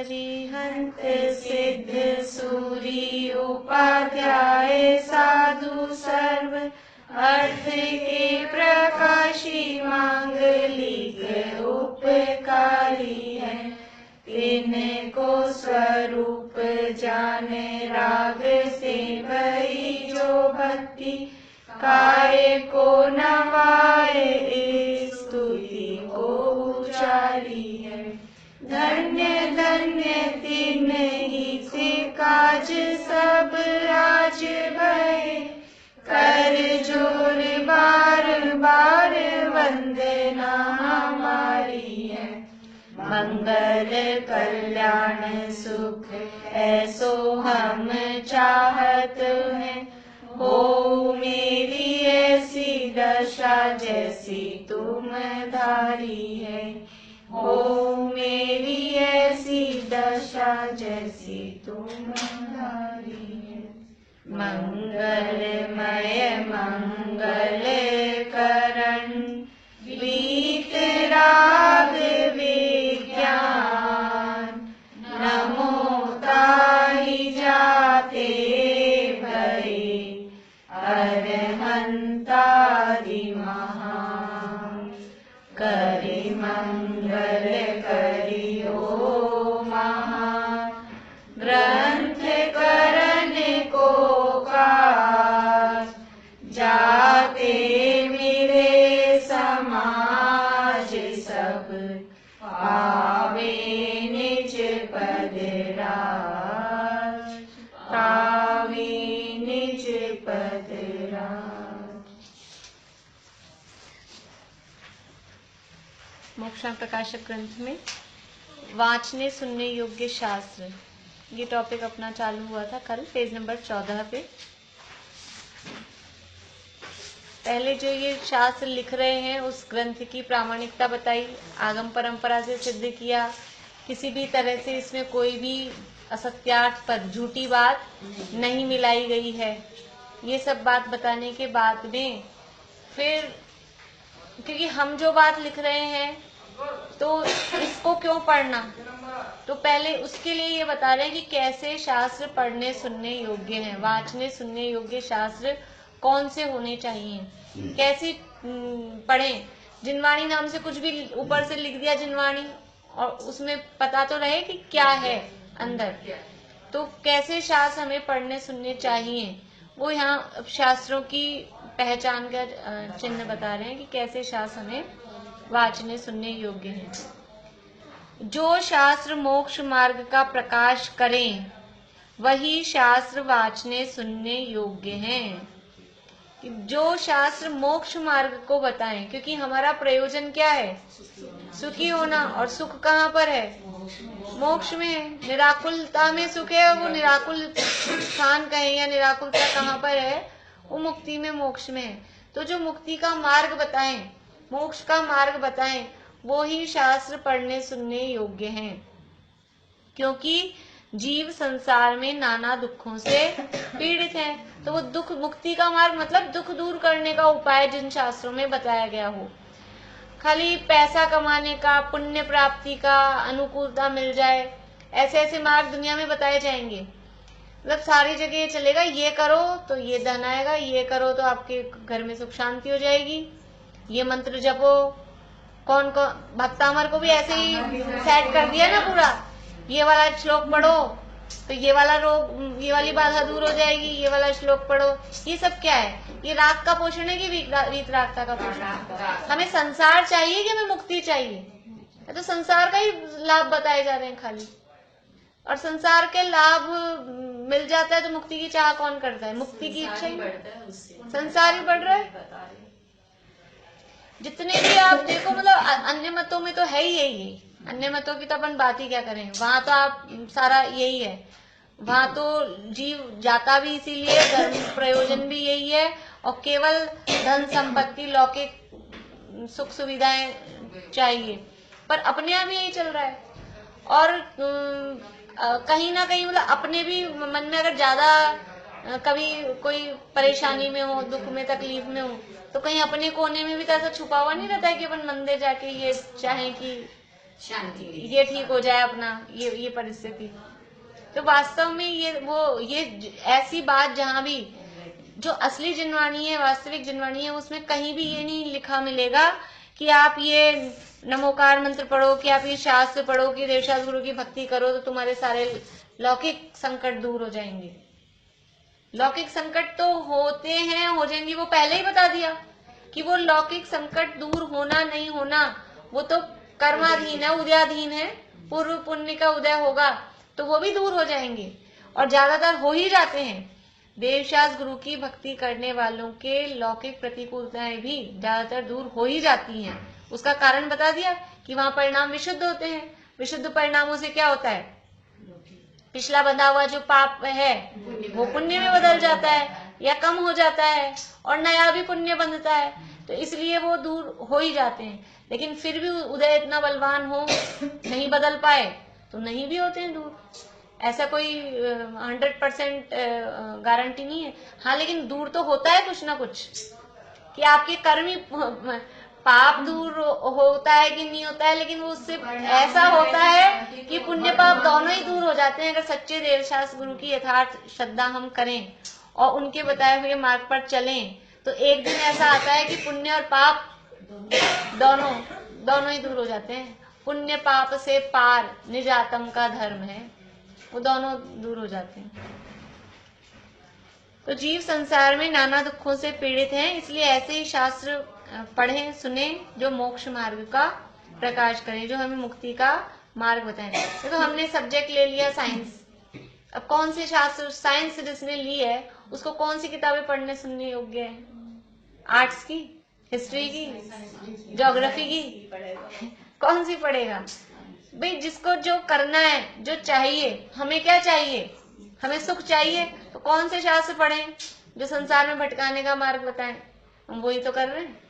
अरिहंत सिद्ध सूरी उपाध्याय साधु सर्व अर्थ के प्रकाशी मांगलिक उपकारी है। तिनको स्वरूप जाने राग से भई जो भक्ति काय को नवाए स्तुति को उचारी है। धन्य धन्य तिन ही से काज सब आज भय कर जोर बार बार वंदना हमारी है। मंगल कल्याण सुख ऐसो हम चाहत हैं। हो मेरी ऐसी दशा जैसी तुम धारी है। हो मेरी ऐसी दशा जैसी तुम धारी है। मंगलमय मंगल करण वीत राग विज्ञान नमो ताहि जाते भये अरहंतादि महान। करि मंगल करियो महान ग्रंथ करन को काज। जाते मेरे समाज सब पावे निज पद राज। पावे निज पद राज। मोक्षांग प्रकाशक ग्रंथ में वांचने सुनने योग्य शास्त्र, ये टॉपिक अपना चालू हुआ था कल पेज नंबर 14 पे। पहले जो ये शास्त्र लिख रहे हैं उस ग्रंथ की प्रामाणिकता बताई, आगम परंपरा से सिद्ध किया, किसी भी तरह से इसमें कोई भी असत्यार्थ पर झूठी बात नहीं मिलाई गई है। ये सब बात बताने के बाद में फिर, क्योंकि हम जो बात लिख रहे हैं तो इसको क्यों पढ़ना, तो पहले उसके लिए ये बता रहे हैं कि कैसे शास्त्र पढ़ने सुनने योग्य हैं। वाचने सुनने योग्य शास्त्र कौन से होने चाहिए, कैसे पढ़ें। जिनवाणी नाम से कुछ भी ऊपर से लिख दिया जिनवाणी, और उसमें पता तो रहे कि क्या है अंदर। तो कैसे शास्त्र हमें पढ़ने सुनने चाहिए, वो यहाँ शास्त्रों की पहचान का चिन्ह बता रहे हैं कि कैसे शास्त्र हमें वाचने सुनने योग्य हैं। जो शास्त्र मोक्ष मार्ग का प्रकाश करें वही शास्त्र वाचने सुनने योग्य हैं। जो शास्त्र मोक्ष मार्ग को बताएं, क्योंकि हमारा प्रयोजन क्या है, सुखी होना। और सुख कहाँ पर है, मोक्ष में है। निराकुलता में सुख है, वो निराकुल स्थान कहें या निराकुलता कहाँ पर है, वो मुक्ति में, मोक्ष में है। तो जो मुक्ति का मार्ग बताएं, मोक्ष का मार्ग बताएं, वो ही शास्त्र पढ़ने सुनने योग्य हैं। क्योंकि जीव संसार में नाना दुखों से पीड़ित है, तो वो दुख, मुक्ति का मार्ग मतलब दुख दूर करने का उपाय जिन शास्त्रों में बताया गया हो। खाली पैसा कमाने का, पुण्य प्राप्ति का, अनुकूलता मिल जाए, ऐसे ऐसे मार्ग दुनिया में बताए जाएंगे। मतलब सारी जगह ये चलेगा, ये करो तो ये धन आएगा, ये करो तो आपके घर में सुख शांति हो जाएगी, ये मंत्र जपो। कौन कौन भक्तामर को भी ऐसे ही सेट कर दिया ना पूरा, ये वाला श्लोक पढ़ो तो ये वाला रोग, ये वाली बाधा दूर हो जाएगी, ये वाला श्लोक पढ़ो। ये सब क्या है, ये राग का पोषण है कि वीतरागता का पोषण। हमें संसार चाहिए कि हमें मुक्ति चाहिए, तो संसार का ही लाभ बताए जा रहे हैं खाली। और संसार के लाभ मिल जाता है तो मुक्ति की चाह कौन करता है, मुक्ति की इच्छा ही, संसार ही बढ़ रहा है। जितने भी आप देखो, मतलब अन्य मतों में तो है ही यही, अन्य मतों की तो अपन बात ही क्या करें, वहां तो आप सारा यही है। वहां तो जीव जाता भी इसीलिए, धर्म प्रयोजन भी यही है, और केवल धन संपत्ति लौकिक सुख सुविधाएं चाहिए। पर अपने यहाँ भी यही चल रहा है। और कहीं ना कहीं मतलब अपने भी मन में अगर ज्यादा कभी कोई परेशानी में हो, दुख में, तकलीफ में हो, तो कहीं अपने कोने में भी तो ऐसा छुपा हुआ नहीं रहता है कि अपन मंदिर जाके ये चाहे कि शांति मिले, ये ठीक हो जाए अपना, ये परिस्थिति। तो वास्तव में ये ऐसी बात जहाँ भी जो असली जिनवाणी है, वास्तविक जिनवाणी है, उसमें कहीं भी ये नहीं लिखा मिलेगा कि आप ये नमोकार मंत्र पढ़ो, कि आप ये शास्त्र पढ़ो, कि देवशास्त्र गुरु की भक्ति करो तो तुम्हारे सारे लौकिक संकट दूर हो जाएंगे। लौकिक संकट तो होते हैं, हो जाएंगे, वो पहले ही बता दिया कि वो लौकिक संकट दूर होना नहीं होना वो तो कर्माधीन है, उदयाधीन है। पूर्व पुण्य का उदय होगा तो वो भी दूर हो जाएंगे, और ज्यादातर हो ही जाते हैं। देवशास्त्र गुरु की भक्ति करने वालों के लौकिक प्रतिकूलताएं भी ज्यादातर दूर हो ही जाती हैं। उसका कारण बता दिया कि वहां परिणाम विशुद्ध होते हैं। विशुद्ध परिणामों से क्या होता है, पिछला बंधा हुआ जो पाप है वो पुण्य में बदल जाता है या कम हो जाता है, और नया भी पुण्य बंधता है, तो इसलिए वो दूर हो ही जाते हैं। लेकिन फिर भी उदय इतना बलवान हो, नहीं बदल पाए तो नहीं भी होते हैं दूर। ऐसा कोई 100% गारंटी नहीं है। हाँ, लेकिन दूर तो होता है कुछ ना कुछ, कि आपके कर्म ही पाप दूर होता है कि नहीं होता है, लेकिन वो उससे ऐसा होता है कि पुण्य पाप दोनों ही दूर हो जाते हैं अगर सच्चे देवशास्त्र गुरु की यथार्थ श्रद्धा हम करें और उनके बताए हुए मार्ग पर चलें। तो एक दिन ऐसा आता है कि पुण्य और पाप दोनों ही दूर हो जाते हैं। पुण्य पाप से पार निज आत्म का धर्म है, वो दोनों दूर हो जाते हैं। तो जीव संसार में नाना दुखों से पीड़ित हैं, इसलिए ऐसे ही शास्त्र पढ़ें, सुने जो मोक्ष मार्ग का प्रकाश करें, जो हमें मुक्ति का मार्ग बताएं। तो हमने सब्जेक्ट ले लिया साइंस। अब कौन से शास्त्र, साइंस जिसने ली है उसको कौन सी किताबें पढ़ने सुनने योग्य है? आर्ट्स की, हिस्ट्री की, ज्योग्राफी की, कौन सी पढ़ेगा भाई? जिसको जो करना है, जो चाहिए, हमें क्या चाहिए, हमें सुख चाहिए, तो कौन से शास्त्र पढ़ें जो संसार में भटकाने का मार्ग बताएं? हम वही तो कर रहे हैं।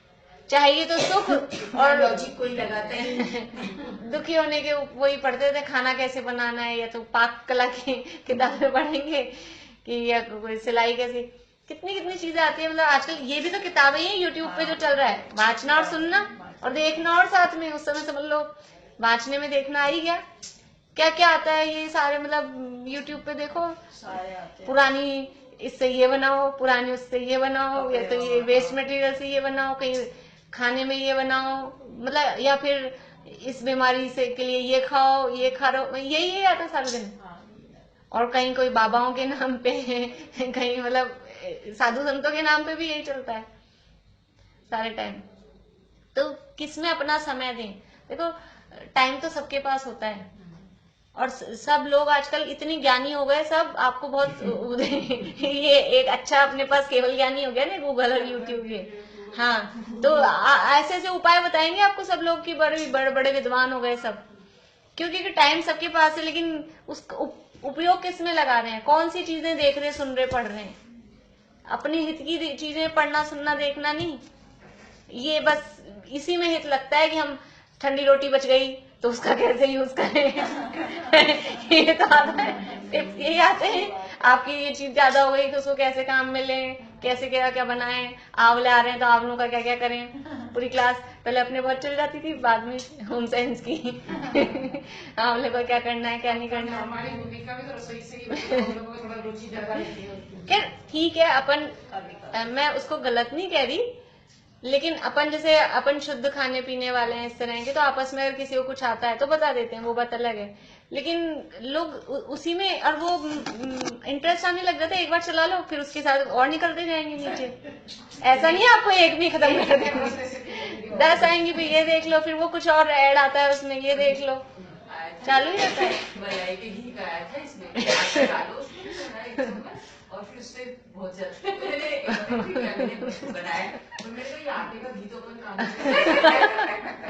चाहिए तो सुख, और लॉजिक कोई लगाते हैं दुखी होने के वही पढ़ते थे, खाना कैसे बनाना है, या तो पाक कला की किताबें पढ़ेंगे, कि या कोई सिलाई कैसे, कितनी कितनी चीजें आती है। मतलब आजकल ये भी तो किताबें ही यूट्यूब पे जो चल रहा है, वाचना और सुनना और देखना, और साथ में उस समय समझ लो वाचने में देखना आ ही गया। क्या क्या आता है ये सारे, मतलब यूट्यूब पे देखो, पुरानी इससे ये बनाओ, पुरानी उससे ये बनाओ, या तो ये वेस्ट मटेरियल से ये बनाओ, कहीं खाने में ये बनाओ, मतलब, या फिर इस बीमारी से के लिए ये खाओ, ये खा लो, यही आता सारा दिन। और कहीं कोई बाबाओं के नाम पे कहीं मतलब साधु संतों के नाम पे भी यही चलता है सारे टाइम। तो किसमें अपना समय दें? देखो, टाइम तो सबके पास होता है, और सब लोग आजकल इतने ज्ञानी हो गए, सब आपको बहुत ये एक अच्छा अपने पास केवल ज्ञानी हो गया ना, गूगल और यूट्यूब ये। हाँ, तो ऐसे ऐसे उपाय बताएंगे आपको सब लोग की बड़े बड़े विद्वान हो गए सब, क्योंकि टाइम सबके पास है, लेकिन उसका उपयोग किस में लगा रहे हैं? कौन सी चीजें देख रहे, सुन रहे, पढ़ रहे हैं? अपनी हित की चीजें पढ़ना, सुनना, देखना नहीं। ये बस इसी में हित लगता है कि हम ठंडी रोटी बच गई तो उसका कैसे यूज करें ये तो आता है, टिप्स यही आते हैं। आपकी ये चीज ज्यादा हो गई तो उसको कैसे काम में लें, कैसे क्या क्या बनाएं, आंवले आ रहे हैं तो आंवलों का क्या क्या करें। पूरी क्लास पहले अपने बहुत चल जाती थी, बाद में होम साइंस की आंवले को क्या करना है, क्या नहीं करना है। हमारी भूमिका भी तो रसोई से ही थोड़ा रुचि ज्यादा रहती है। ठीक है, अपन, मैं उसको गलत नहीं कह रही, लेकिन अपन जैसे अपन शुद्ध खाने पीने वाले हैं, इस तरह के, तो आपस में अगर किसी को कुछ आता है तो बता देते हैं, वो बात अलग है। लेकिन लोग उसी में, और वो इंटरेस्ट आने लग जाता है, एक बार चला लो फिर उसके साथ और निकलते जाएंगे नीचे। ऐसा नहीं है आपको एक भी खत्म कर देंगे, 10 आएंगे, फिर ये देख लो, फिर वो कुछ और ऐड आता है उसमें, ये देख लो, चालू ही रहता है। मलाई के घी का आया था इसमें, डालो उसमें, और फिर उससे बहुत ज्यादा बनाया, तो मेरे को ये आटे का घी तो अपन काम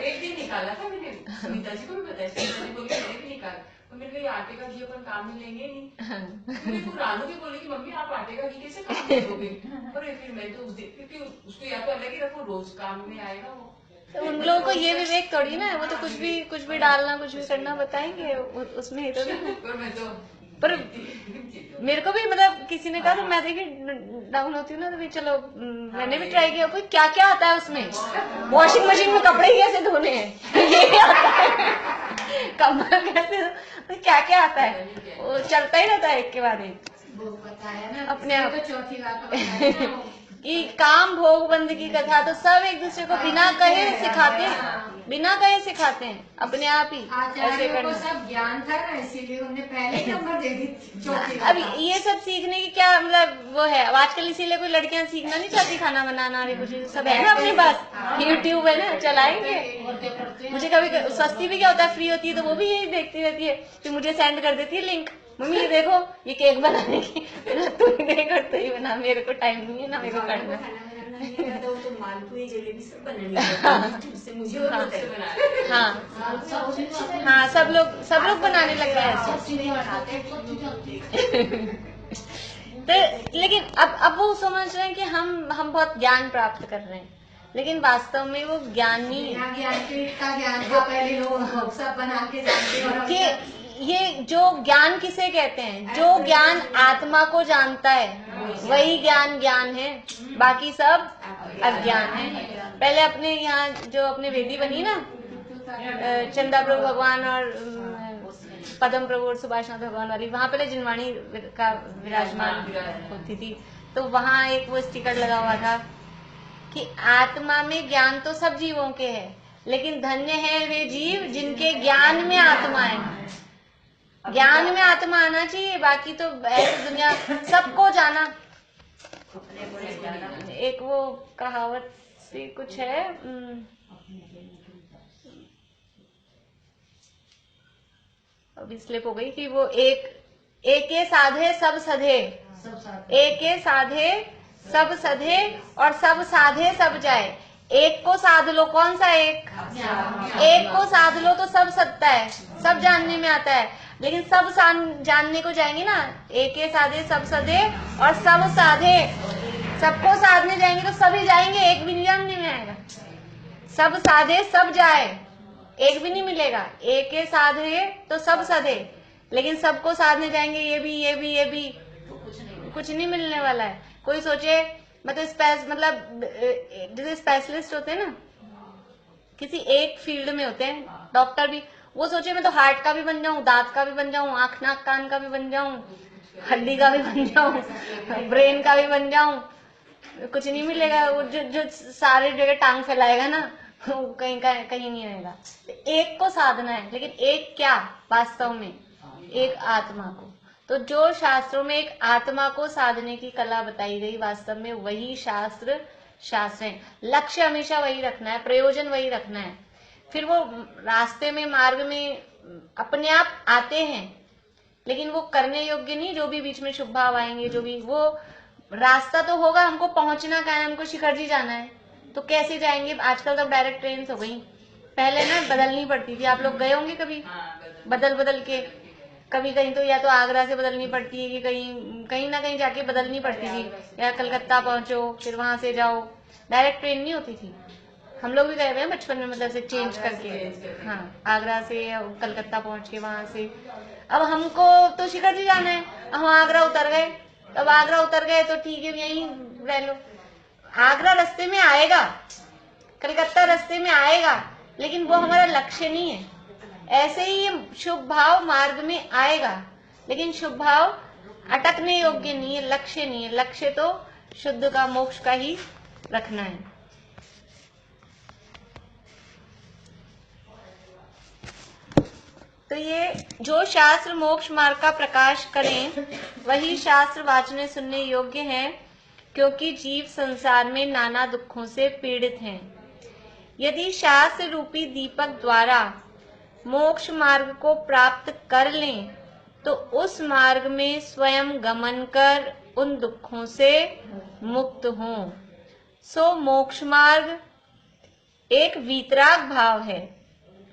एक दिन निकाला था मैंने, सुनीता जी को भी बताया, सुनीता जी को मैंने भी निकाला, तो मेरे को ये आटे का घी अपन काम में लेंगे नहीं। मेरे को रानू भी बोले कि मम्मी आप आटे का घी कैसे काम में लोगे, और फिर मैं तो क्योंकि उसको या तो अलग ही रखो, रोज काम में आएगा वो। तो उन लोगों को ये विवेक थोड़ी ना है, वो तो कुछ भी डालना, कुछ भी करना बताएंगे उसमें ही तो पर मेरे को भी, मतलब किसी ने कहा तो मैं देखिए डाउन होती हूँ ना, तो भी चलो मैंने भी ट्राई किया, कोई क्या क्या आता है उसमें, वॉशिंग मशीन में कपड़े कैसे धोने हैं ये आता है कमर कैसे, तो क्या क्या आता है, वो चलता ही रहता है एक के बाद एक वो बताया ना अपने आप। तो चौथी बात बताया ना कि काम भोग बंद की कथा तो सब एक दूसरे को बिना कहे सिखाते हैं, बिना कहे सिखाते हैं, अपने आप ही ऐसे आचार्यों को करना। सब ज्ञान था ना, इसीलिए उन्हें पहले ही नंबर दे दी चौथी अब बात। ये सब सीखने की क्या मतलब वो है, अब आजकल इसीलिए कोई लड़कियां सीखना नहीं चाहती खाना बनाना और कुछ सब है ना अपने पास, यूट्यूब है ना, चलाएंगे। मुझे कभी सस्ती भी क्या होता है, फ्री होती है तो वो भी यही देखती रहती है, फिर मुझे सेंड कर देती है लिंक, मम्मी ये देखो ये केक बनाने की, तू ही देख और तू ही बना, मेरे को टाइम नहीं है ना मेरे को करना। तो मालपुरी जलेबी सब बनाने उससे मुझे और हाँ। से बना हाँ हाँ, सब लोग बनाने लग गए हैं तो। लेकिन अब वो समझ रहे हैं कि हम बहुत ज्ञान प्राप्त कर रहे हैं, लेकिन वास्तव में वो ज्ञान नहीं है। बिना ज्ञान के इतना ज्ञान था पहले लोग सब बना के जानते और कि ये जो ज्ञान किसे कहते हैं, जो ज्ञान आत्मा को जानता है वही ज्ञान है, बाकी सब अज्ञान है। पहले अपने यहाँ जो अपने वेदी बनी ना, चंदा प्रभु भगवान और पदम प्रभु और सुभाषनाथ भगवान वाली, वहां पहले जिनवाणी का विराजमान होती थी, तो वहां एक वो स्टिकर लगा हुआ था कि आत्मा में ज्ञान तो सब जीवों के है, लेकिन धन्य है वे जीव जिनके ज्ञान में आत्मा है। ज्ञान में आत्मा आना चाहिए, बाकी तो ऐसे दुनिया सबको जाना। एक वो कहावत सी कुछ है, अभी स्लिप हो गई, कि वो एक साधे सब सधे, एक साधे सब सधे और सब साधे सब जाए। एक को साध लो, कौन सा एक को साध लो तो सब सत्ता है, सब जानने में आता है, लेकिन सब जानने को जाएंगे ना, एक साधे सब सधे और सब साधे, सबको साधने जाएंगे तो सभी जाएंगे, एक भी जानने में आएगा। सब साधे सब जाए, एक भी नहीं मिलेगा। एक साधे तो सब सधे, लेकिन सबको साधने जाएंगे, ये भी कुछ नहीं मिलने वाला है। कोई सोचे मतलब जैसे स्पेशलिस्ट होते हैं ना, किसी एक फील्ड में होते हैं, डॉक्टर भी, वो सोचे मैं तो हार्ट का भी बन जाऊं, दांत का भी बन जाऊं, आंख नाक कान का भी बन जाऊं, हड्डी का भी बन जाऊं, ब्रेन का भी बन जाऊं, कुछ नहीं मिलेगा। वो जो सारे जगह टांग फैलाएगा ना, वो कहीं नहीं रहेगा। एक को साधना है, लेकिन एक क्या वास्तव में, एक आत्मा को। तो जो शास्त्रों में एक आत्मा को साधने की कला बताई गई, वास्तव में वही शास्त्र है। लक्ष्य हमेशा वही रखना है, प्रयोजन वही रखना है। फिर वो रास्ते में, मार्ग में अपने आप आते हैं, लेकिन वो करने योग्य नहीं। जो भी बीच में शुभ भाव आएंगे, जो भी, वो रास्ता तो होगा, हमको पहुंचना कहाँ है, हमको शिखर जी जाना है, तो कैसे जाएंगे। आजकल तो डायरेक्ट ट्रेन हो गई, पहले ना बदलनी पड़ती थी। आप लोग गए होंगे कभी, बदल के, कभी कहीं तो या तो आगरा से बदलनी पड़ती है, कि कहीं ना कहीं जाके बदलनी पड़ती थी, या कलकत्ता पहुंचो फिर वहां से जाओ, डायरेक्ट ट्रेन नहीं होती थी। हम लोग भी गए हुए हैं बचपन में, मतलब से चेंज करके, हाँ, आगरा से कलकत्ता पहुंच के वहां से। अब हमको तो शिखर जी जाना है, हम आगरा उतर गए, तब आगरा उतर गए तो ठीक है यहीं रह लो। आगरा रास्ते में आएगा, कलकत्ता रास्ते में आएगा, लेकिन वो हमारा लक्ष्य नहीं है। ऐसे ही ये शुभ भाव मार्ग में आएगा, लेकिन शुभ भाव अटकने योग्य नहीं है, लक्ष्य नहीं है। लक्ष्य तो शुद्ध का, मोक्ष का ही रखना है। तो ये जो शास्त्र मोक्ष मार्ग का प्रकाश करें, वही शास्त्र वाचने सुनने योग्य हैं, क्योंकि जीव संसार में नाना दुखों से पीड़ित हैं। यदि शास्त्र रूपी दीपक द्वारा मोक्ष मार्ग को प्राप्त कर लें, तो उस मार्ग में स्वयं गमन कर उन दुखों से मुक्त हों। सो मोक्ष मार्ग एक वीतराग भाव है।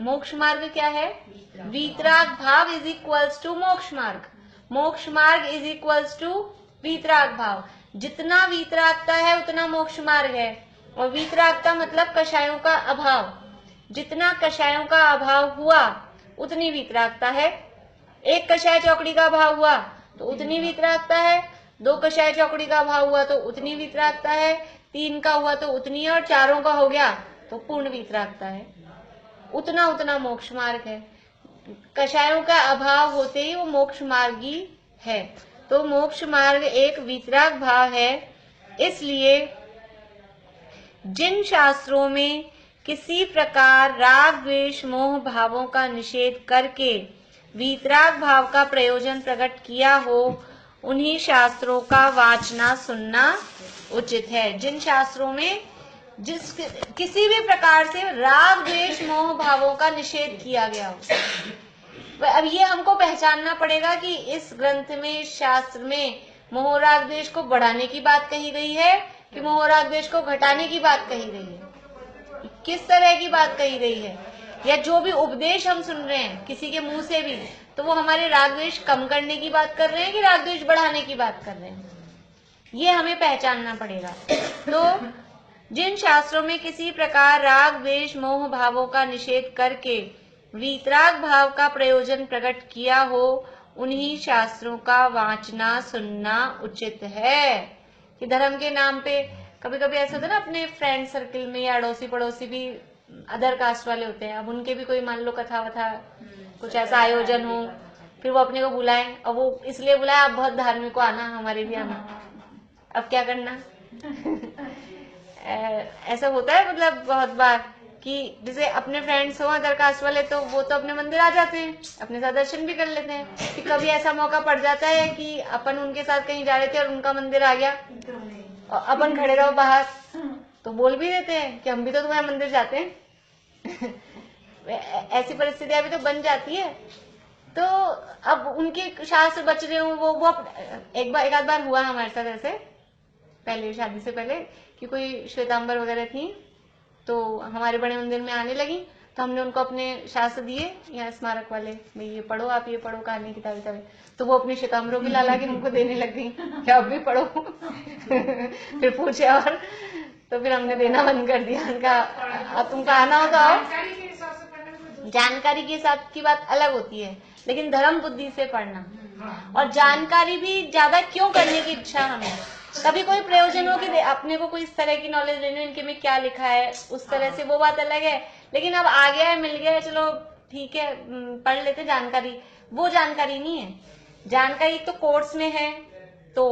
मोक्ष मार्ग क्या है? वीतराग भाव इज इक्वल्स टू मोक्ष मार्ग। मोक्ष मार्ग इज इक्वल्स टू वीतराग भाव। जितना वीतरागता है उतना मोक्ष मार्ग है। और वीतरागता मतलब कषायों का अभाव। जितना कषायों का अभाव हुआ उतनी वीतरागता है। एक कषाय चौकड़ी का अभाव हुआ तो उतनी वीतरागता है, 2 कषाय चौकड़ी का अभाव हुआ तो उतनी वीतरागता है, 3 का हुआ तो उतनी, और 4 का हो गया तो पूर्ण वीतरागता है। उतना उतना मोक्ष मार्ग है। कषायों का अभाव होते ही वो मोक्ष मार्गी है। तो मोक्ष मार्ग एक वीतराग भाव है। इसलिए जिन शास्त्रों में किसी प्रकार राग द्वेष मोह भावों का निषेध करके वीतराग भाव का प्रयोजन प्रकट किया हो, उन्हीं शास्त्रों का वाचना सुनना उचित है। जिन शास्त्रों में किसी भी प्रकार से राग द्वेष मोह भावों का निषेध किया गया हो। अब ये हमको पहचानना पड़ेगा कि इस ग्रंथ में, शास्त्र में मोह राग द्वेष को बढ़ाने की बात कही गई है कि मोह राग द्वेष को घटाने की बात कही गई है, किस तरह की बात कही गई है, या जो भी उपदेश हम सुन रहे हैं किसी के मुंह से भी, तो वो हमारे राग द्वेष कम करने की बात कर रहे हैं कि राग द्वेष बढ़ाने की बात कर रहे हैं, ये हमें पहचानना पड़ेगा। तो जिन शास्त्रों में किसी प्रकार राग द्वेष मोह भावों का निषेध करके वीतराग भाव का प्रयोजन प्रकट किया हो, उन्हीं शास्त्रों का वाचना सुनना उचित है। कि धर्म के नाम पे कभी कभी ऐसा होता है ना, अपने फ्रेंड सर्कल में या अड़ोसी पड़ोसी भी अदर कास्ट वाले होते हैं, अब उनके भी कोई मान लो कथा वथा कुछ ऐसा आयोजन हो, फिर वो अपने को बुलाएं, और वो इसलिए बुलाए आप बहुत धार्मिक को आना, हमारे भी आना। अब क्या करना ऐसा होता है मतलब बहुत बार कि जैसे अपने फ्रेंड्स हो अदर कास्ट वाले, तो वो तो अपने मंदिर आ जाते हैं, अपने साथ दर्शन भी कर लेते हैं। कि कभी ऐसा मौका पड़ जाता है कि अपन उनके साथ कहीं जा रहे थे और उनका मंदिर आ गया और अपन खड़े रहो बाहर, तो बोल भी देते हैं कि हम भी तो तुम्हारे मंदिर जाते हैं। ऐसी परिस्थितियां भी तो बन जाती है। तो अब उनके शास्त्र बच रहे हो, वो एक आध बार हुआ हमारे साथ ऐसे, पहले शादी से पहले, कि कोई श्वेतांबर वगैरह थी तो हमारे बड़े मंदिर में आने लगी, तो हमने उनको अपने शास्त्र दिए, यहाँ स्मारक वाले, भाई ये पढ़ो, आप ये पढ़ो, कहानी किताबें, तो वो अपनी श्वेतांबरों की लाला के उनको देने लग गई कि आप भी पढ़ो। फिर पूछे और, तो फिर हमने देना बंद कर दिया। उनका अब तुमको आना हो तो आओ। जानकारी के हिसाब की बात अलग होती है, लेकिन धर्म बुद्धि से पढ़ना, और जानकारी भी ज्यादा क्यों करने की इच्छा हमें, कभी कोई प्रयोजन हो कि अपने को कोई इस तरह की नॉलेज लेनी, इनके में क्या लिखा है उस तरह से, वो बात अलग है। लेकिन अब आ गया है, मिल गया है, चलो ठीक है पढ़ लेते जानकारी, वो जानकारी नहीं है। जानकारी तो कोर्स में है तो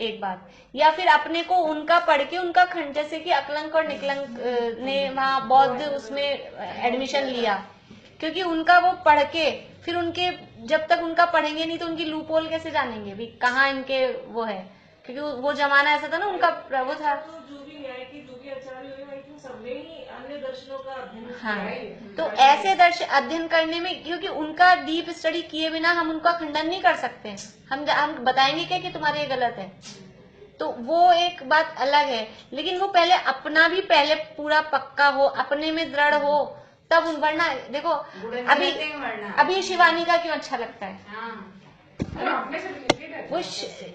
एक बात, या फिर अपने को उनका पढ़ के उनका खंड, जैसे कि अकलंक और निकलंक ने वहाँ बौद्ध उसमें एडमिशन लिया, क्योंकि उनका वो पढ़ के फिर उनके, जब तक उनका पढ़ेंगे नहीं तो उनकी लूपहोल कैसे जानेंगे भी कहाँ इनके वो है, क्योंकि वो जमाना ऐसा था ना, उनका वो था। जो भी न्याय की जो भी आचार्य हुए, सबने ही अन्य दर्शनों का अध्ययन किया हाँ, है। तो ऐसे दर्शन अध्ययन करने में, क्योंकि उनका डीप स्टडी किए बिना हम उनका खंडन नहीं कर सकते। हम बताएंगे क्या कि तुम्हारे ये गलत है, तो वो एक बात अलग है। लेकिन वो पहले अपना भी पहले पूरा पक्का हो, अपने में दृढ़ हो, तब वरना देखो अभी शिवानी का क्यों अच्छा लगता है, वो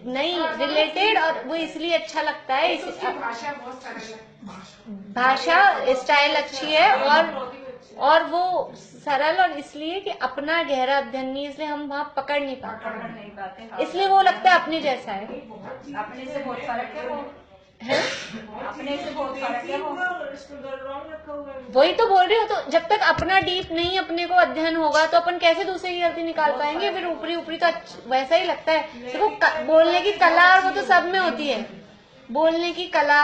नहीं रिलेटेड, और वो इसलिए अच्छा लगता है, भाषा बहुत सरल है, भाषा स्टाइल अच्छी है, और वो सरल, और इसलिए कि अपना गहरा अध्ययन नहीं, इसलिए हम वहाँ पकड़ नहीं पाते, इसलिए वो लगता है अपने जैसा है। अपने से बहुत फर्क है, वो है? अपने से बहुत फर्क है, वो वही तो बोल रही हो। तो जब तक अपना डीप नहीं अपने को अध्ययन होगा, तो अपन कैसे दूसरे की गलती निकाल पाएंगे। फिर ऊपरी ऊपरी तो वैसा ही लगता है। देखो बोलने की कला और वो तो सब में होती है, बोलने की कला,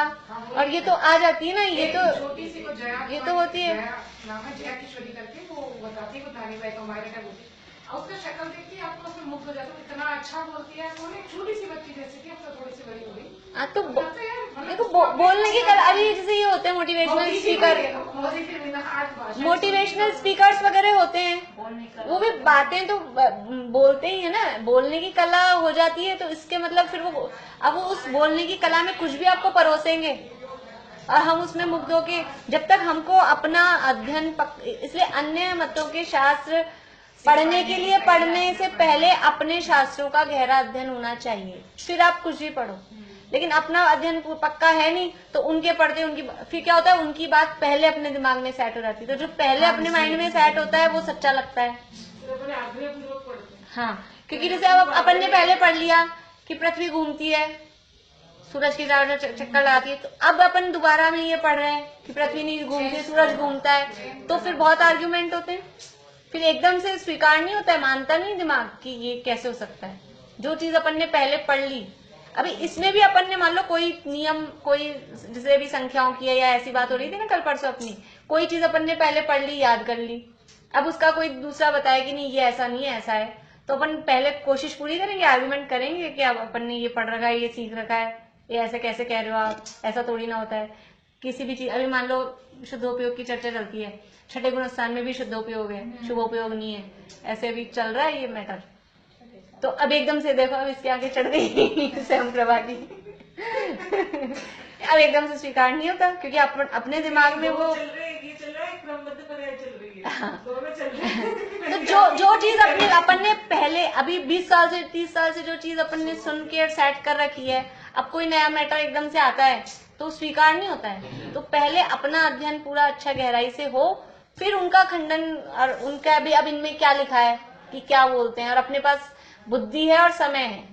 और ये तो आ जाती है ना, ये तो होती है। जया किशोरी करके वो बताती है, धारावाहिक हमारे का बोलती, उसका शक्ल देखती है आपको, उसमें मुग्ध हो जाता है, इतना अच्छा बोलती है, वो एक छोटी सी बच्ची जैसे कि अब तो थोड़ी सी बड़ी हो गई। तो देखो बोलने की कला, अभी जैसे ये होते हैं मोटिवेशनल स्पीकर, मोटिवेशनल स्पीकर्स वगैरह होते हैं, वो भी बातें तो बोलते ही है ना, बोलने की कला हो जाती है। तो इसके मतलब फिर वो अब उस बोलने की कला में कुछ भी आपको परोसेंगे और हम उसमें मुग्ध होके, जब तक हमको अपना अध्ययन इसलिए अन्य मतों के शास्त्र पढ़ने के लिए पढ़ने से पहले अपने शास्त्रों का गहरा अध्ययन होना चाहिए, फिर आप कुछ भी पढ़ो। लेकिन अपना अध्ययन पक्का है नहीं, तो उनके पढ़ते उनकी फिर क्या होता है, उनकी बात पहले अपने दिमाग में सेट हो जाती है। तो जो पहले अपने माइंड में सेट होता है वो सच्चा लगता है। हाँ, क्योंकि जैसे अब अपन ने पहले पढ़ लिया कि पृथ्वी घूमती है, सूरज की चारों चक्कर लगाती है, तो अब अपन दोबारा में ये पढ़ रहे हैं कि पृथ्वी नहीं घूमती, सूरज घूमता है, तो फिर बहुत आर्ग्यूमेंट होते हैं। फिर एकदम से स्वीकार नहीं होता है, मानता नहीं दिमाग कि ये कैसे हो सकता है। जो चीज अपन ने पहले पढ़ ली, अभी इसमें भी अपन ने मान लो कोई नियम, कोई जैसे भी संख्याओं की है या ऐसी बात हो रही थी ना कल परसों अपनी, कोई चीज अपन ने पहले पढ़ ली, याद कर ली, अब उसका कोई दूसरा बताया कि नहीं ये ऐसा नहीं है ऐसा है, तो अपन पहले कोशिश पूरी करेंगे, आर्गुमेंट करेंगे कि अब अपन ने ये पढ़ रखा है, ये सीख रखा है, ये ऐसे कैसे कह रहे हो आप, ऐसा थोड़ी ना होता है। किसी भी चीज, अभी मान लो शुद्धोपयोग की चर्चा चलती है, छठे गुणस्थान में भी शुद्धोपयोग है, शुभोपयोग नहीं है, ऐसे भी चल रहा है ये मैटर। तो अब एकदम से देखो, अब इसके आगे चढ़ गई स्वयं प्रभा की अब एकदम से स्वीकार नहीं होता, क्योंकि अपने दिमाग में वो चल रहे हैं, ये चल रहा है, क्रमबद्ध पर्याय चल रही है, दोनों चल रहे हैं। तो जो चीज अपन ने पहले अभी 20 साल से 30 साल से जो चीज अपन ने सुन के सेट कर रखी है, अब कोई नया मैटर एकदम से आता है तो स्वीकार नहीं होता है। तो पहले अपना अध्ययन पूरा अच्छा गहराई से हो, फिर उनका खंडन, और उनका भी अब इनमें क्या लिखा है कि क्या बोलते हैं, और अपने पास बुद्धि है और समय है,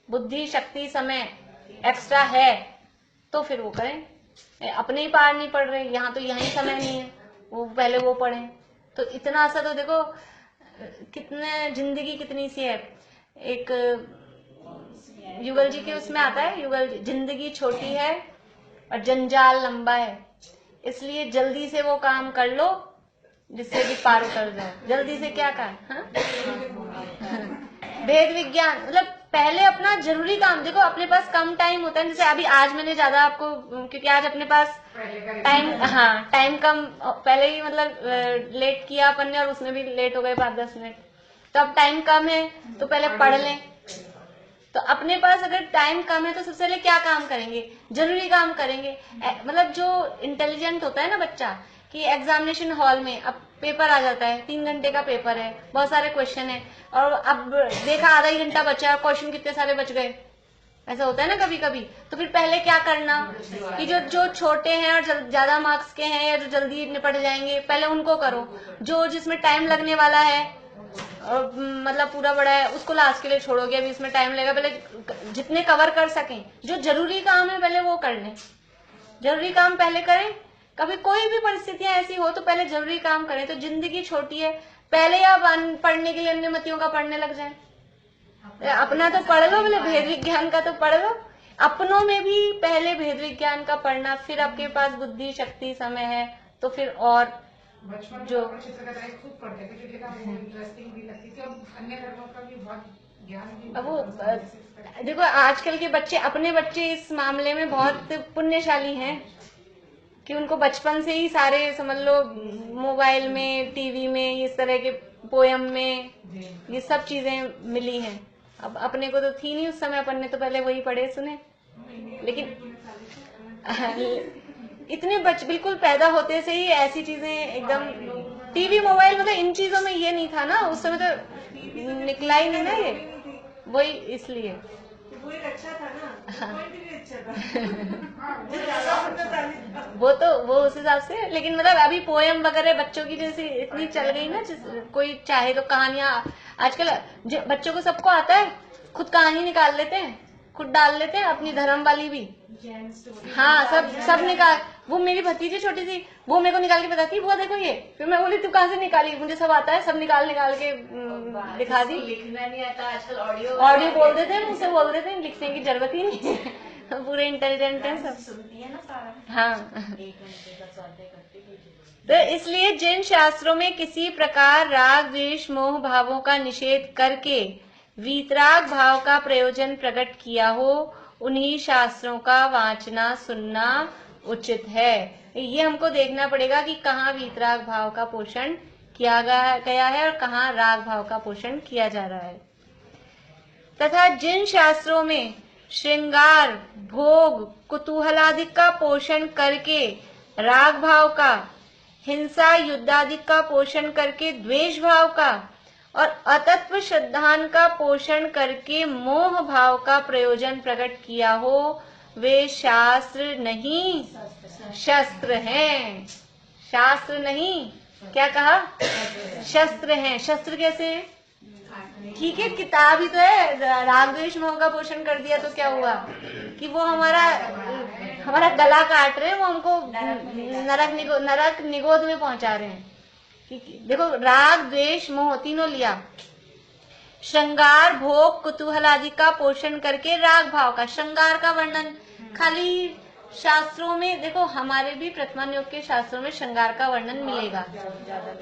बुद्धि शक्ति समय एक्स्ट्रा है, तो फिर वो करें। अपने ही पार नहीं पड़ रहे, यहाँ तो यहीं समय नहीं है, वो पहले वो पढ़ें। तो इतना सा तो देखो कितने जिंदगी कितनी सी है। एक युगल जी के उसमें आता है, युगल जी, जिंदगी छोटी है और जंजाल लंबा है, इसलिए जल्दी से वो काम कर लो जिससे कि पार उतर जाओ। जल्दी से क्या कर, भेद विज्ञान, मतलब पहले अपना जरूरी काम देखो, अपने पास कम टाइम होता है। जैसे अभी आज मैंने ज्यादा आपको, क्योंकि आज अपने पास टाइम, हाँ टाइम कम, पहले ही मतलब लेट किया अपन ने, और उसमें भी लेट हो गए 5-10 मिनट, तो अब टाइम कम है तो पहले पढ़ लें। तो अपने पास अगर टाइम कम है तो सबसे पहले क्या काम करेंगे, जरूरी काम करेंगे। मतलब जो इंटेलिजेंट होता है ना बच्चा, कि एग्जामिनेशन हॉल में अब पेपर आ जाता है, 3 घंटे का पेपर है, बहुत सारे क्वेश्चन है, और अब देखा आधा ही घंटा बचा है, क्वेश्चन कितने सारे बच गए, ऐसा होता है ना कभी कभी। तो फिर पहले क्या करना कि जो छोटे हैं और ज्यादा मार्क्स के हैं, या जो जल्दी निपट जाएंगे, पहले उनको करो। जो जिसमें टाइम लगने वाला है और मतलब पूरा बड़ा है, उसको लास्ट के लिए छोड़ोगे, अभी इसमें टाइम लगेगा, पहले जितने कवर कर सकें। जो जरूरी काम है पहले वो कर लें, जरूरी काम पहले करें। कभी कोई भी परिस्थितियां ऐसी हो तो पहले जरूरी काम करें। तो जिंदगी छोटी है, पहले आप पढ़ने के लिए अन्य मतियों का पढ़ने लग जाए, अपना तो पढ़ लो, बोले भेद विज्ञान का तो पढ़ लो, अपनों में भी पहले भेद विज्ञान का पढ़ना, फिर आपके पास बुद्धि शक्ति समय है तो फिर और बचपन जो चित्रकला खूब पढ़ते थे, क्योंकि वो इंटरेस्टिंग भी लगती थी, और अन्य धर्मों का भी बहुत ज्ञान भी। अब वो देखो आजकल के बच्चे, अपने बच्चे इस मामले में बहुत पुण्यशाली हैं कि उनको बचपन से ही सारे समझ लो मोबाइल में, टीवी में, इस तरह के पोयम में ये सब चीजें मिली हैं। अब अपने को तो थी नहीं उस समय, अपन ने तो पहले वही पढ़े सुने। लेकिन इतने बिल्कुल पैदा होते से ही ऐसी चीजें एकदम, टीवी मोबाइल, मतलब इन चीजों में ये नहीं था ना उस समय, तो निकला ही नहीं ना ये, वही इसलिए वो एक अच्छा था ना, पॉइंट भी अच्छा था। वो ज्यादा होता था। वो तो वो उस हिसाब से। लेकिन मतलब अभी पोयम वगैरह बच्चों की जैसी इतनी चल गई ना, कोई चाहे तो कहानियां आजकल बच्चों को सबको आता है, खुद कहानी निकाल लेते हैं, खुद डाल लेते हैं, अपनी धर्म वाली भी, हाँ सब निकाल। वो मेरी भतीजी छोटी सी, वो मेरे को निकाल के बताती, वो देखो ये, फिर मैं बोली तू कहाँ से निकाली, मुझे सब आता है, सब निकाल के दिखा दी। लिखना नहीं आता आजकल, ऑडियो बोल देते हैं, मुझसे बोल देते हैं, लिखने की जरूरत ही नहीं है, पूरे इंटेलिजेंट है सब, सुनती है ना सारा, हाँ। 1 घंटे का स्वाध्याय करती है। तो इसलिए जिन शास्त्रों में किसी प्रकार राग द्वेष मोह भावों का निषेध करके वीतराग भाव का प्रयोजन प्रकट किया हो, उन्हीं शास्त्रों का वांचना सुनना उचित है। ये हमको देखना पड़ेगा कि कहाँ वीतराग भाव का पोषण किया गया है और कहाँ राग भाव का पोषण किया जा रहा है। तथा जिन शास्त्रों में श्रृंगार भोग कुतूहलादि का पोषण करके राग भाव का, हिंसा युद्धादि का पोषण करके द्वेष भाव का, और अतत्व श्रद्धान का पोषण करके मोह भाव का प्रयोजन प्रकट किया हो, वे शास्त्र नहीं शस्त्र हैं। शास्त्र नहीं, क्या कहा, शस्त्र हैं। शस्त्र कैसे हैं? ठीक है, किताब ही तो है। राग द्वेष मोह का पोषण कर दिया तो क्या हुआ कि वो हमारा गला काट रहे हैं, वो हमको नरक निगोद में पहुंचा रहे हैं। देखो राग द्वेष मोह तीनों लिया, श्रृंगार भोग कुतूहल आदि का पोषण करके राग भाव का, श्रृंगार का वर्णन खाली शास्त्रों में, देखो हमारे भी प्रथमान योग के शास्त्रों में श्रृंगार का वर्णन मिलेगा,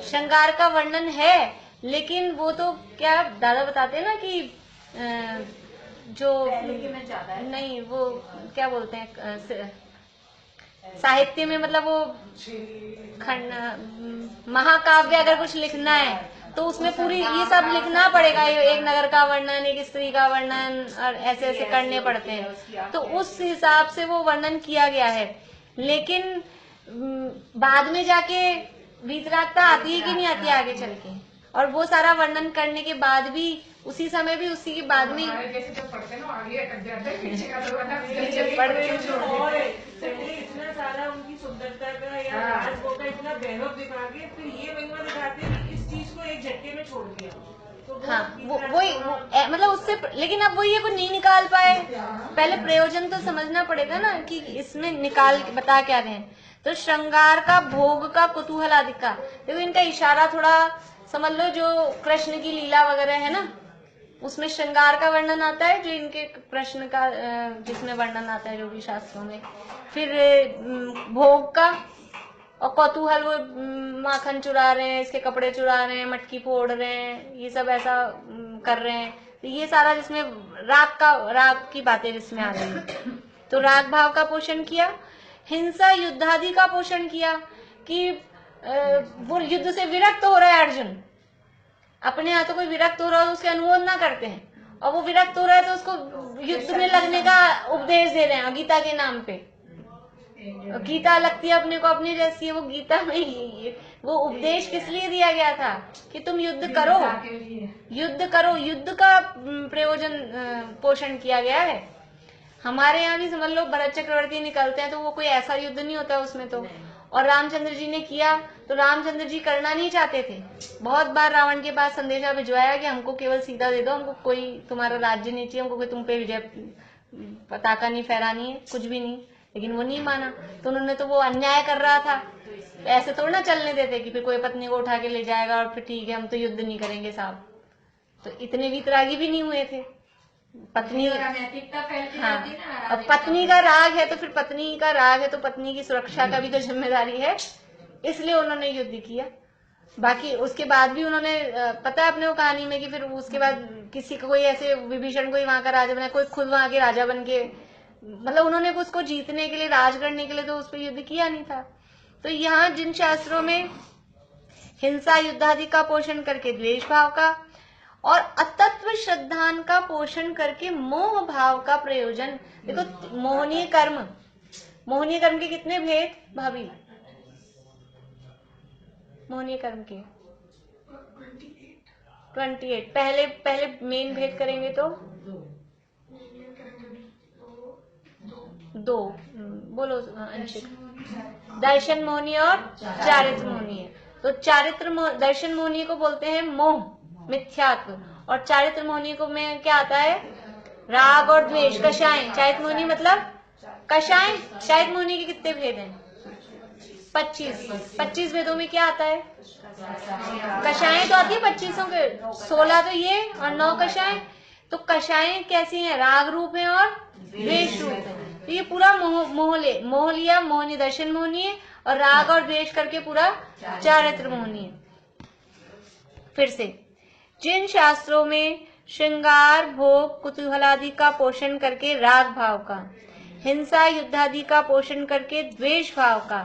श्रृंगार का वर्णन है, लेकिन वो तो क्या दादा बताते हैं ना कि जो नहीं वो क्या बोलते हैं साहित्य में, मतलब वो महाकाव्य अगर कुछ लिखना है तो उसमें पूरी ये सब लिखना पड़ेगा, एक नगर का वर्णन, एक स्त्री का वर्णन, और ऐसे ऐसे करने पड़ते हैं, तो उस हिसाब से वो वर्णन किया गया है। लेकिन बाद में जाके वीतरागता आती है कि नहीं आती है आगे चल के, और वो सारा वर्णन करने के बाद भी उसी समय भी उसी के बाद में जैसे जो पढ़ते ना आगे अटक जाते हैं, पीछे का तो वरना पीछे पढ़ के और पहले इतना सारा उनकी सुंदरता का या राजभोग का इतना वैभव दिखा के फिर ये महिमा दिखाते हैं कि इस चीज को एक झटके में छोड़ दिया, तो हाँ वही मतलब उससे, लेकिन अब वो ये कुछ नहीं निकाल पाए, पहले प्रयोजन तो समझना पड़ेगा ना कि इसमें निकाल बता क्या रहे हैं। तो श्रृंगार का भोग का कुतूहल आदि का, देखो इनका इशारा थोड़ा समझ लो, जो कृष्ण की लीला वगैरह है ना उसमें श्रृंगार का वर्णन आता है, जो इनके प्रश्न का जिसमें वर्णन आता है जो भी शास्त्रों में, फिर भोग का, और कौतूहल वो माखन चुरा रहे हैं, इसके कपड़े चुरा रहे हैं, मटकी फोड़ रहे हैं, ये सब ऐसा कर रहे हैं, तो ये सारा जिसमें राग की बातें जिसमें आ रही है। तो राग भाव का पोषण किया, हिंसा युद्धादि का पोषण किया कि वो युद्ध से विरक्त हो रहा है अर्जुन, अपने यहाँ तो कोई विरक्त हो रहा है तो उसके अनुमोद ना करते हैं, और वो विरक्त हो रहा है तो उसको युद्ध में लगने का उपदेश दे रहे हैं गीता के नाम पे। गीता लगती है अपने को अपनी जैसी है, वो गीता में वो उपदेश किस लिए दिया गया था कि तुम युद्ध करो, युद्ध करो, युद्ध का प्रयोजन पोषण किया गया है। हमारे यहाँ भी समझ लो भरत चक्रवर्ती निकलते हैं तो वो कोई ऐसा युद्ध नहीं होता उसमें तो, और रामचंद्र जी ने किया तो रामचंद्र जी करना नहीं चाहते थे, बहुत बार रावण के पास संदेशा भिजवाया कि हमको केवल सीता दे दो, हमको कोई तुम्हारा राज्य नहीं चाहिए, हमको कोई तुम पे विजय पताका नहीं फहरानी है, कुछ भी नहीं, लेकिन वो नहीं माना। तो उन्होंने तो वो अन्याय कर रहा था, ऐसे थोड़ा ना चलने देते कि फिर कोई पत्नी को उठा के ले जाएगा और फिर ठीक है हम तो युद्ध नहीं करेंगे साहब, तो इतने वीतरागी भी नहीं हुए थे। पत्नी हाँ, अब पत्नी का राग है तो फिर पत्नी का राग है तो पत्नी की सुरक्षा का भी तो जिम्मेदारी है, इसलिए उन्होंने युद्ध किया। बाकी उसके बाद भी उन्होंने पता है अपने वो कहानी में कि फिर उसके बाद किसी को कोई ऐसे विभीषण को ही वहां का राजा बना, कोई खुद वहां के राजा बन के, मतलब उन्होंने उसको जीतने के लिए, राज करने के लिए तो उस पर युद्ध किया नहीं था। तो यहाँ जिन शास्त्रों में हिंसा युद्धादि का पोषण करके द्वेष भाव का और अतत्व श्रद्धान का पोषण करके मोह भाव का प्रयोजन, देखो मोहनीय कर्म के कितने भेद भाभी, मोहनीय कर्म के 28, पहले मेन भेद करेंगे तो दो बोलो अंशिक, दर्शन मोहनीय और चारित्र मोहनीय। तो दर्शन मोहनीय को बोलते हैं मोह मिथ्यात्व, और चारित्र मोहनीय को में क्या आता है, राग और द्वेष, कषाय। चारित्र मोहनीय मतलब कषाय, चारित्र मोहनीय के कितने भेद हैं, 25 भेदों में क्या आता है, कषाय तो आती है 25 के, 16 तो ये और 9 कषाय। तो कषाय कैसी हैं, राग रूप है और द्वेष रूप है, तो ये पूरा मोह लिया, मोहनीय दर्शन मोहनीय, और राग और द्वेष करके पूरा चारित्र मोहनीय। फिर से जिन शास्त्रों में श्रृंगार भोग कुतूहलादि का पोषण करके राग भाव का, हिंसा युद्धादि का पोषण करके द्वेष भाव का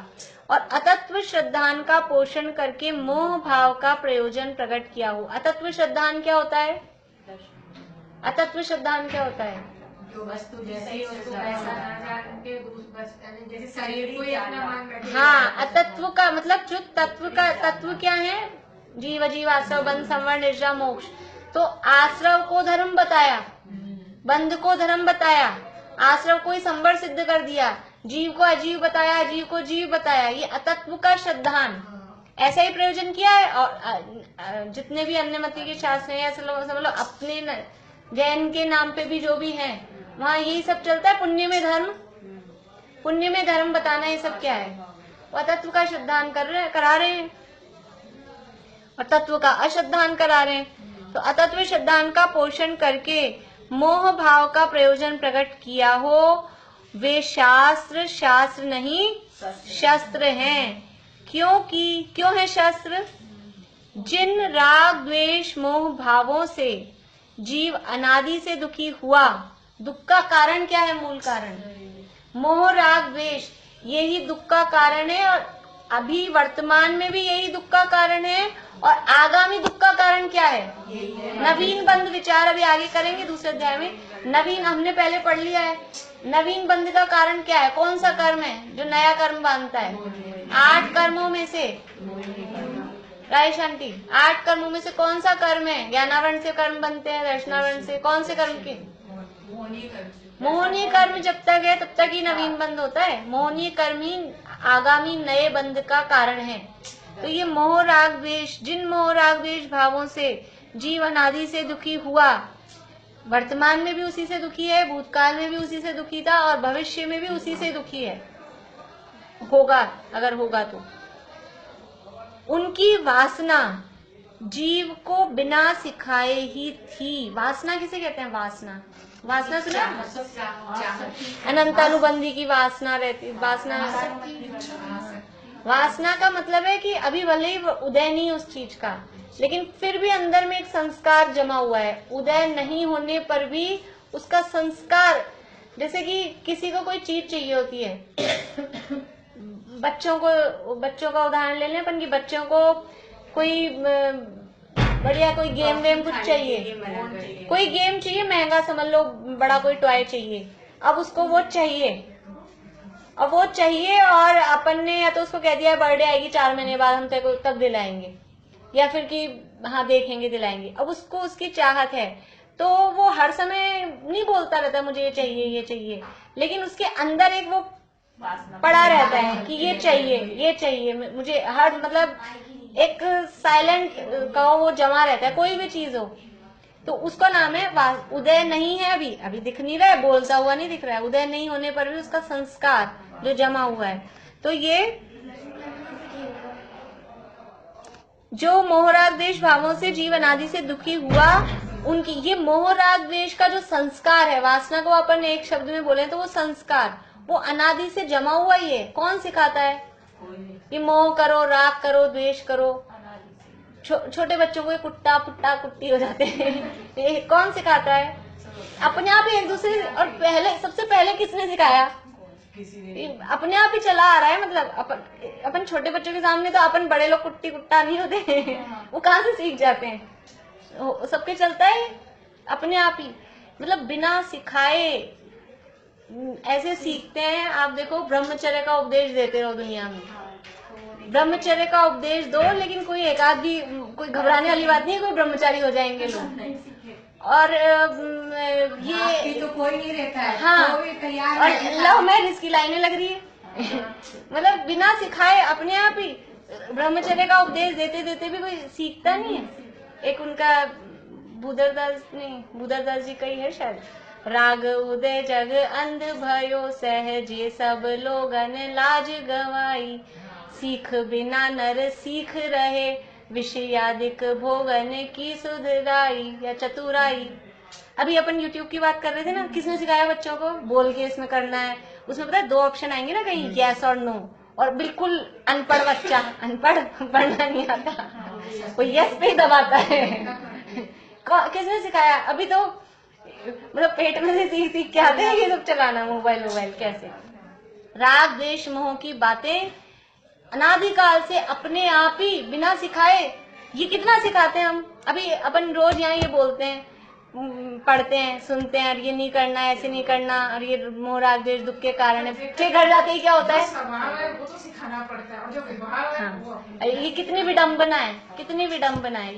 और अतत्व श्रद्धान का पोषण करके मोह भाव का प्रयोजन प्रकट किया हो। अतत्व श्रद्धान क्या होता है, अतत्व श्रद्धान क्या होता है, जो वस्तु जैसी उसको वैसा ना जान के जैसे शरीर को ही अपना मान बैठे। हाँ, अतत्व का मतलब जो तत्व क्या है, जीव अजीव आश्रव बंध संवर निर्जरा मोक्ष। तो आश्रव को धर्म बताया, बंध को धर्म बताया, आश्रव को ही संवर सिद्ध कर दिया, जीव को अजीव बताया, अजीव को जीव बताया, ये अतत्व का श्रद्धान ऐसा ही प्रयोजन किया है। और जितने भी अन्य मत के शास्त्र हैं, समझ लो अपने जैन के नाम पे भी जो भी हैं वहाँ यही सब चलता है, पुण्य में धर्म बताना, ये सब क्या है, वो तत्व का श्रद्धान करा रहे हैं। और तत्व का अशुद्धान करा रहे हैं। तो अतत्व शुद्धान का पोषण करके मोह भाव का प्रयोजन प्रकट किया हो, वे शास्त्र शास्त्र नहीं शस्त्र हैं। क्यों है शस्त्र? जिन राग द्वेष मोह भावों से जीव अनादि से दुखी हुआ, दुख का कारण क्या है? मूल कारण मोह राग द्वेष, यही दुख का कारण है। और अभी वर्तमान में भी यही दुख का कारण है, और आगामी दुख का कारण क्या है? नवीन बंध विचार अभी आगे करेंगे दूसरे अध्याय में। नवीन हमने पहले पढ़ लिया है। नवीन बंध का कारण क्या है? कौन सा कर्म है जो नया कर्म बांधता है? 8 कर्मों में से, राय शांति, 8 कर्मों में से कौन सा कर्म है? ज्ञानावरण से कर्म बनते हैं, दर्शनावरण से। कौन से कर्म के? मोहनीय कर्म जब तक है तब तक ही नवीन बंध होता है। मोहनीय कर्म ही आगामी नए बंध का कारण है। तो ये मोह राग द्वेष, जिन मोह राग द्वेष भावों से जीव अनादि से दुखी हुआ, वर्तमान में भी उसी से दुखी है, भूतकाल में भी उसी से दुखी था, और भविष्य में भी उसी से दुखी है, होगा अगर होगा तो। उनकी वासना जीव को बिना सिखाए ही थी। वासना किसे कहते हैं? वासना सुना? अनंतानुबंधी की वासना रहती। वासना का मतलब है कि अभी भले ही उदय नहीं उस चीज का, लेकिन फिर भी अंदर में एक संस्कार जमा हुआ है। उदय नहीं होने पर भी उसका संस्कार, जैसे कि किसी को कोई चीज चाहिए होती है, बच्चों का उदाहरण ले लें अपन की, बच्चों को कोई बढ़िया कोई गेम वेम कुछ चाहिए, कोई गेम चाहिए महंगा, समझ लो बड़ा कोई टॉय चाहिए। अब उसको वो चाहिए, और अपन ने या तो उसको कह दिया बर्थडे आएगी 4 महीने बाद, हम तेरे को तब दिलाएंगे, या फिर कि हाँ देखेंगे दिलाएंगे। अब उसको उसकी चाहत है, तो वो हर समय नहीं बोलता रहता मुझे ये चाहिए, लेकिन उसके अंदर एक वो पड़ा रहता है कि ये चाहिए मुझे, हर मतलब एक साइलेंट कहो वो जमा रहता है, कोई भी चीज हो। तो उसका नाम है उदय नहीं है, अभी दिख नहीं रहा है, बोलता हुआ नहीं दिख रहा है। उदय नहीं होने पर भी उसका संस्कार जो जमा हुआ है। तो ये जो मोह राग द्वेष भावों से जीव अनादि से दुखी हुआ, उनकी ये मोह राग द्वेष का जो संस्कार है, वासना को अपन एक शब्द में बोले तो वो संस्कार, वो अनादि से जमा हुआ। ये कौन सिखाता है? ये मोह करो, राग करो, द्वेष करो। छोटे बच्चों को कुट्टा पुट्टा कुट्टी हो जाते हैं, ये कौन सिखाता है? अपने आप ही एक दूसरे। और सबसे पहले किसने सिखाया? अपने आप ही चला आ रहा है। मतलब अपन छोटे बच्चों के सामने तो अपन बड़े लोग कुट्टी कुट्टा नहीं होते, वो कहाँ से सीख जाते हैं? सबके चलता है अपने आप ही, मतलब बिना सिखाए ऐसे सीखते हैं। आप देखो, ब्रह्मचर्य का उपदेश देते रहो दुनिया में, ब्रह्मचर्य का उपदेश दो, लेकिन कोई एक आध भी, कोई घबराने वाली बात नहीं है, कोई ब्रह्मचारी हो जाएंगे लोग। और ये तो कोई नहीं रहता है। हाँ, कोई तैयार और लव मैरिज की लाइनें लग रही है। मतलब बिना सिखाए अपने आप ही ब्रह्मचर्य का उपदेश देते देते भी कोई सीखता नहीं है। एक उनका भूदरदास जी का ही है शायद, राग उदय जग अंध भयो सहजे सब लोगन लाज गवाई, सीख बिना नर सीख रहे विषयादिक भोगन की सुधराई या चतुराई। अभी अपन YouTube की बात कर रहे थे ना, किसने सिखाया बच्चों को? बोल के इसमें करना है। उसमें पता है 2 ऑप्शन आएंगे ना कहीं, यस और नो, और बिल्कुल अनपढ़ बच्चा, अनपढ़ पढ़ना नहीं आता, वो यस पे ही दबाता है। किसने सिखाया? अभी तो मतलब पेट में से सीख सीख के आते हैं ये सब चलाना, मोबाइल कैसे। राग द्वेष मोह की बातें अनादिकाल से अपने आप ही बिना सिखाए, ये कितना सिखाते हैं हम। अभी अपन रोज यहाँ ये बोलते हैं, पढ़ते हैं, सुनते हैं, और ये नहीं करना, ऐसे नहीं करना, और ये मोह राग द्वेष दुख के कारण है। फिर घर जाते ही क्या होता है? स्वभाव है वो तो सिखाना पड़ता है, और जो व्यवहार है वो अपनी। ये कितनी विडम्बना है,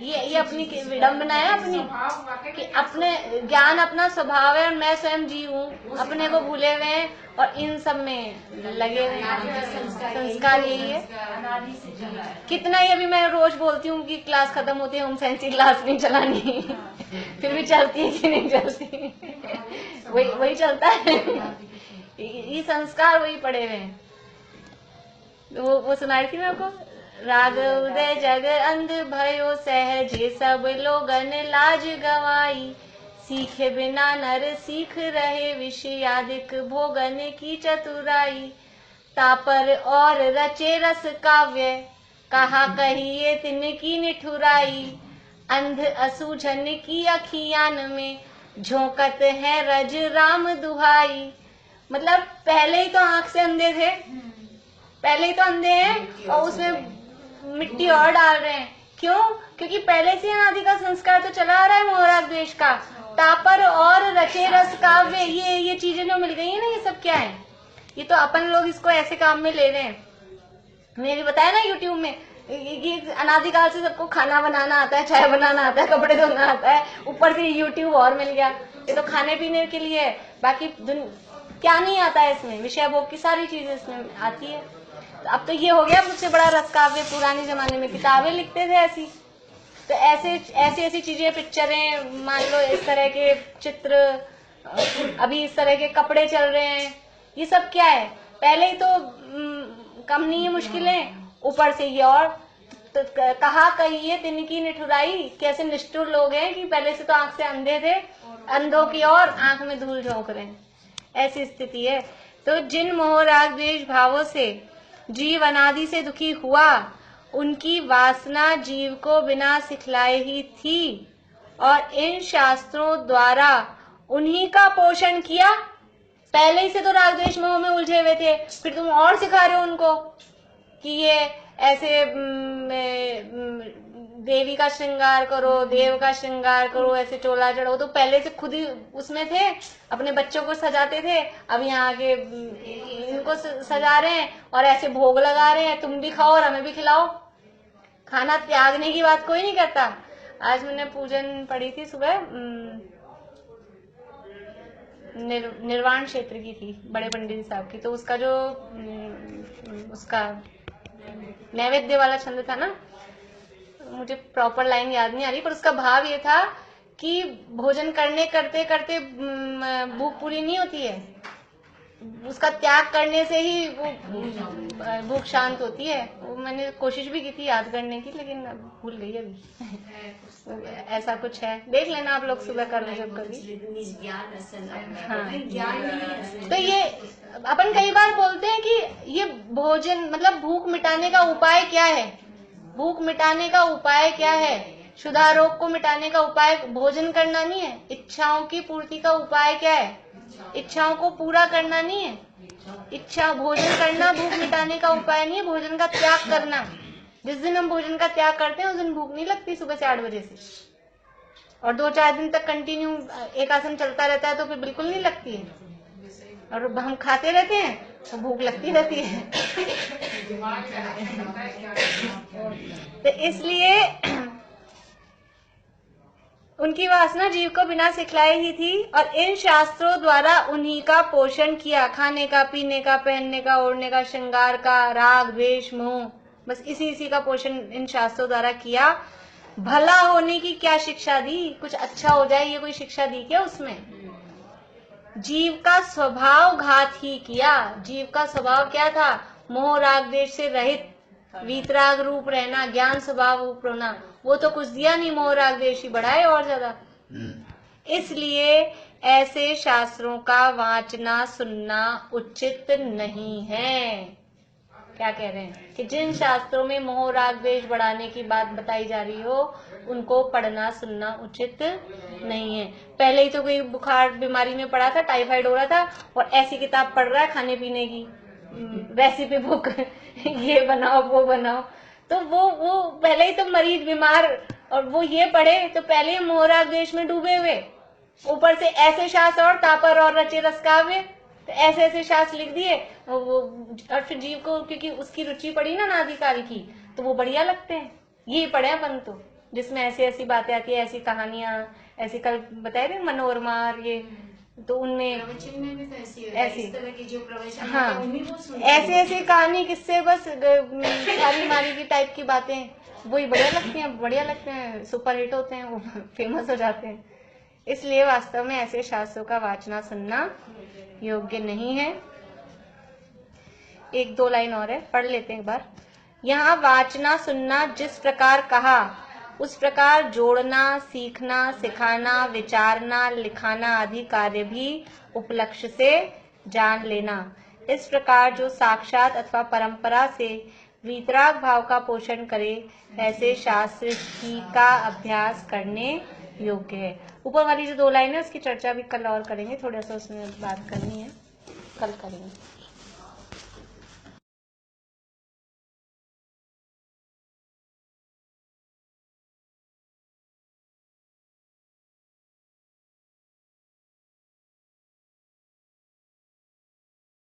ये अपनी विडम्बना है अपनी, कि अपने ज्ञान अपना स्वभाव है और मैं स्वयं जी हूँ, अपने को भूले हुए हैं और इन सब में लगे हुए हैं। संस्कार यही है। कितना ही अभी मैं रोज बोलती हूँ कि क्लास खत्म होती है, होम साइंस की क्लास नहीं चलानी, फिर भी चलती है कि नहीं चलती? वही चलता है। ये संस्कार वही पड़े हुए हैं। वो सुनाई थी मैं आपको, राघव उदय जग अंध भयो सहजे सब लोगन लाज गवाई। सीखे बिना नर सीख रहे विषयादिक भोगन की चतुराई। तापर और रचे रस काव्य कहा कहिए तिनकी निठुराई। अंध असुझन की अखियान में झोंकत है रज राम दुहाई। मतलब पहले ही तो आंख से अंधे थे, पहले ही तो अंधे हैं और उसमें मिट्टी और डाल रहे हैं। क्यों? क्योंकि पहले से अनादि का संस्कार तो चला आ रहा है मोहराग द्वेष का। तापर और रचे रस काव्य, ये चीजें जो मिल गई है ना, ये सब क्या है? ये तो अपन लोग इसको ऐसे काम में ले रहे हैं। मैंने भी बताया ना यूट्यूब में, ये अनादिकाल से सबको खाना बनाना आता है, चाय बनाना आता है, कपड़े धोना आता है, ऊपर से यूट्यूब और मिल गया। ये तो खाने पीने के लिए है, बाकी क्या नहीं आता है इसमें? विषय भोग की सारी चीजें इसमें आती है। तो अब तो ये हो गया सबसे बड़ा रस काव्य। पुराने जमाने में किताबें लिखते थे ऐसी, तो ऐसी चीजें, पिक्चरें, मान लो इस तरह के चित्र, अभी इस तरह के कपड़े चल रहे हैं, ये सब क्या है? पहले ही तो कम नहीं है मुश्किलें, ऊपर से ये और तो कहा कहिए तिनकी निठुराई। कैसे निष्ठुर लोग हैं कि पहले से तो आंख से अंधे थे, अंधों की और आंख में धूल झोंक रहे हैं, ऐसी स्थिति है। तो जिन मोह राग द्वेष भावों से जीव अनादि से दुखी हुआ, उनकी वासना जीव को बिना सिखलाए ही थी, और इन शास्त्रों द्वारा उन्हीं का पोषण किया। पहले ही से तो राग द्वेष मोह में उलझे हुए थे, फिर तुम और सिखा रहे हो उनको कि ये ऐसे देवी का श्रृंगार करो, देव का श्रृंगार करो, ऐसे चोला चढ़ो। तो पहले से खुद ही उसमें थे, अपने बच्चों को सजाते थे, अब यहाँ आके इनको सजा रहे हैं और ऐसे भोग लगा रहे हैं, तुम भी खाओ और हमें भी खिलाओ। खाना त्यागने की बात कोई नहीं करता। आज मैंने पूजन पढ़ी थी सुबह, निर्वाण क्षेत्र की थी, बड़े पंडित जी साहब की। तो उसका जो उसका नैवेद्य वाला छंद था ना, मुझे प्रॉपर लाइन याद नहीं आ रही, पर उसका भाव ये था कि भोजन करते करते भूख पूरी नहीं होती है, उसका त्याग करने से ही वो भूख शांत होती है। वो मैंने कोशिश भी की थी याद करने की, लेकिन भूल गई अभी। ऐसा कुछ है, देख लेना आप लोग सुबह कर लो जब कभी। हाँ, तो ये अपन कई बार बोलते हैं कि ये भोजन मतलब भूख मिटाने का उपाय क्या है? भूख मिटाने का उपाय क्या है? क्षुधारोग को मिटाने का उपाय भोजन करना नहीं है। इच्छाओं की पूर्ति का उपाय क्या है? इच्छाओं को पूरा करना नहीं है। इच्छा भोजन करना भूख मिटाने का उपाय नहीं है, भोजन का त्याग करना। जिस दिन हम भोजन का त्याग करते हैं उस दिन भूख नहीं लगती सुबह से 8 बजे से, और 2-4 दिन तक कंटिन्यू एक आसन चलता रहता है तो फिर बिल्कुल नहीं लगती है, और हम खाते रहते हैं तो भूख लगती रहती है। तो इसलिए उनकी वासना जीव को बिना सिखलाए ही थी, और इन शास्त्रों द्वारा उन्हीं का पोषण किया। खाने का, पीने का, पहनने का, ओढ़ने का, श्रृंगार का, राग द्वेष मोह, बस इसी का पोषण इन शास्त्रों द्वारा किया। भला होने की क्या शिक्षा दी? कुछ अच्छा हो जाए ये कोई शिक्षा दी क्या उसमें? जीव का स्वभाव घात ही किया। जीव का स्वभाव क्या था? मोह राग द्वेष से रहित, वीतराग रूप रहना, ज्ञान स्वभाव रूप होना। वो तो कुछ दिया नहीं, मोह राग द्वेष ही बढ़ाए और ज्यादा। इसलिए ऐसे शास्त्रों का वाचना सुनना उचित नहीं है। क्या कह रहे हैं कि जिन शास्त्रों में मोह राग द्वेष बढ़ाने की बात बताई जा रही हो उनको पढ़ना सुनना उचित नहीं है। पहले ही तो कोई बुखार बीमारी में पड़ा था, टाइफाइड हो रहा था, और ऐसी किताब पढ़ रहा है खाने पीने की रेसिपी बुक, ये बनाओ वो बनाओ, तो वो पहले ही तो मरीज बीमार, और वो ये पढ़े तो पहले ही मोह राग द्वेष में डूबे हुए, ऊपर से ऐसे शास्त्र और तापर और रचे रस काव्य, तो ऐसे शास्त्र लिख दिए वो, और फिर जीव को क्योंकि उसकी रुचि पड़ी ना नादिकाल की, तो वो बढ़िया लगते हैं। ये पढ़े अपन तो, जिसमें ऐसी बातें आती है, ऐसी कहानियां, ऐसी कल बताए थे मनोरमा, ये तो उनमें ऐसी तरह की जो प्रवचन, हाँ, ऐसे कहानी किससे, बस सारी मारी की टाइप की बातें, वही बढ़िया लगते हैं, सुपर हिट होते हैं, वो फेमस हो जाते हैं। इसलिए वास्तव में ऐसे शास्त्रों का वाचना सुनना योग्य नहीं है। 1-2 लाइन और है, पढ़ लेते हैं एक बार। यहाँ वाचना सुनना जिस प्रकार कहा उस प्रकार जोड़ना, सीखना, सिखाना, विचारना, लिखाना आदि कार्य भी उपलक्ष्य से जान लेना। इस प्रकार जो साक्षात अथवा परंपरा से वीतराग भाव का पोषण करे ऐसे शास्त्र ही का अभ्यास करने योग्य है। ऊपर वाली जो 2 लाइन है उसकी चर्चा भी कल और करेंगे, थोड़ा सा उसमें बात करनी है, कल करेंगे।